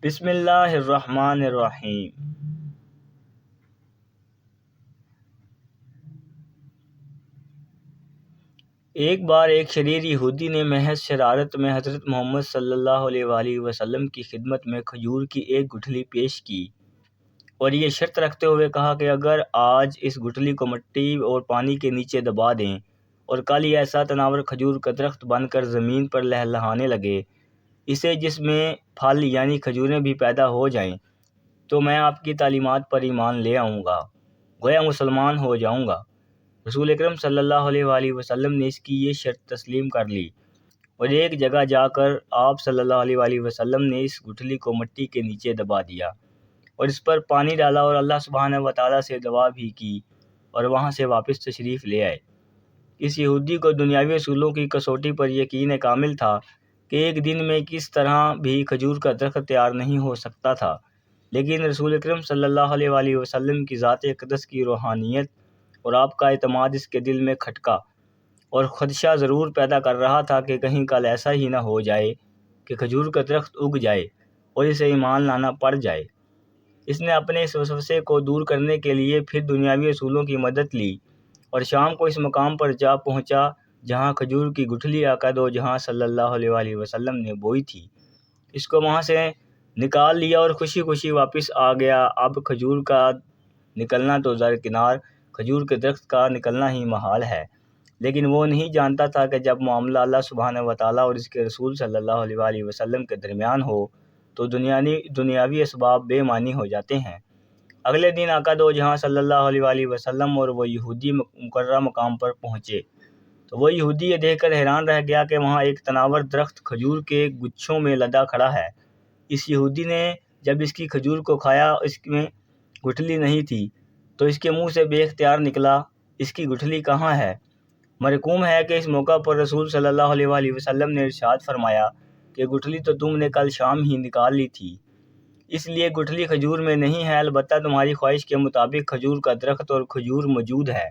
بسم اللہ الرحمن الرحیم۔ ایک بار ایک شریر یہودی نے محض شرارت میں حضرت محمد صلی اللہ علیہ وآلہ وسلم کی خدمت میں کھجور کی ایک گٹھلی پیش کی اور یہ شرط رکھتے ہوئے کہا کہ اگر آج اس گٹھلی کو مٹی اور پانی کے نیچے دبا دیں اور کل یہ ایسا تناور کھجور کا درخت بن کر زمین پر لہلہانے لگے، اسے جس میں پھل یعنی کھجوریں بھی پیدا ہو جائیں، تو میں آپ کی تعلیمات پر ایمان لے آؤں گا، گویا مسلمان ہو جاؤں گا۔ رسول اکرم صلی اللہ علیہ وآلہ وسلم نے اس کی یہ شرط تسلیم کر لی اور ایک جگہ جا کر آپ صلی اللہ علیہ وآلہ وسلم نے اس گٹھلی کو مٹی کے نیچے دبا دیا اور اس پر پانی ڈالا اور اللہ سبحانہ وتعالیٰ سے دعا بھی کی اور وہاں سے واپس تشریف لے آئے۔ اس یہودی کو دنیاوی اصولوں کی کسوٹی پر یقین کامل تھا کہ ایک دن میں کس طرح بھی کھجور کا درخت تیار نہیں ہو سکتا تھا، لیکن رسول اکرم صلی اللہ علیہ وآلہ وسلم کی ذات اقدس کی روحانیت اور آپ کا اعتماد اس کے دل میں کھٹکا اور خدشہ ضرور پیدا کر رہا تھا کہ کہیں کل ایسا ہی نہ ہو جائے کہ کھجور کا درخت اگ جائے اور اسے ایمان لانا پڑ جائے۔ اس نے اپنے اس وسوسے کو دور کرنے کے لیے پھر دنیاوی اصولوں کی مدد لی اور شام کو اس مقام پر جا پہنچا جہاں کھجور کی گٹھلی آقا دو جہاں صلی اللہ علیہ وآلہ وسلم نے بوئی تھی۔ اس کو وہاں سے نکال لیا اور خوشی خوشی واپس آ گیا۔ اب کھجور کا نکلنا تو درکنار، کھجور کے درخت کا نکلنا ہی محال ہے، لیکن وہ نہیں جانتا تھا کہ جب معاملہ اللہ سبحانہ وتعالیٰ اور اس کے رسول صلی اللہ علیہ وآلہ وسلم کے درمیان ہو تو دنیاوی اسباب بے معنی ہو جاتے ہیں۔ اگلے دن آقا دو جہاں صلی اللہ علیہ وآلہ وسلم اور وہ یہودی مقررہ مقام پر پہنچے تو وہ یہودی یہ دیکھ کر حیران رہ گیا کہ وہاں ایک تناور درخت کھجور کے گچھوں میں لدا کھڑا ہے۔ اس یہودی نے جب اس کی کھجور کو کھایا، اس میں گٹھلی نہیں تھی تو اس کے منہ سے بے اختیار نکلا، اس کی گٹھلی کہاں ہے؟ مرقوم ہے کہ اس موقع پر رسول صلی اللہ علیہ وآلہ وسلم نے ارشاد فرمایا کہ گٹھلی تو تم نے کل شام ہی نکال لی تھی، اس لیے گٹھلی کھجور میں نہیں ہے، البتہ تمہاری خواہش کے مطابق کھجور کا درخت اور کھجور موجود ہے۔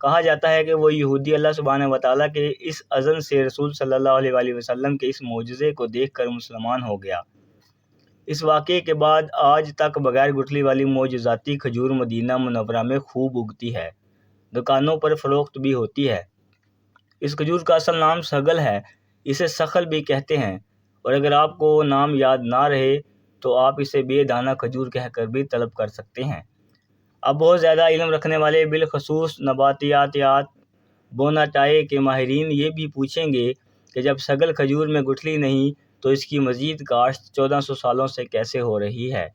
کہا جاتا ہے کہ وہ یہودی اللہ سبحانہ وتعالیٰ کے اس اذن سے رسول صلی اللہ علیہ وآلہ وسلم کے اس معجزے کو دیکھ کر مسلمان ہو گیا۔ اس واقعے کے بعد آج تک بغیر گٹھلی والی معجزاتی کھجور مدینہ منورہ میں خوب اگتی ہے، دکانوں پر فروخت بھی ہوتی ہے۔ اس کھجور کا اصل نام سگل ہے، اسے سخل بھی کہتے ہیں، اور اگر آپ کو نام یاد نہ رہے تو آپ اسے بے دانہ کھجور کہہ کر بھی طلب کر سکتے ہیں۔ اب بہت زیادہ علم رکھنے والے بالخصوص نباتیات بوناٹائے کے ماہرین یہ بھی پوچھیں گے کہ جب سگل کھجور میں گٹھلی نہیں تو اس کی مزید کاشت 1400 سالوں سے کیسے ہو رہی ہے؟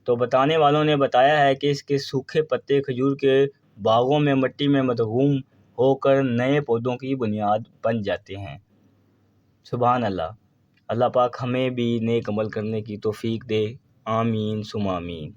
تو بتانے والوں نے بتایا ہے کہ اس کے سوکھے پتے کھجور کے باغوں میں مٹی میں مدغوم ہو کر نئے پودوں کی بنیاد بن جاتے ہیں۔ سبحان اللہ۔ اللہ پاک ہمیں بھی نیک عمل کرنے کی توفیق دے، آمین ثم آمین۔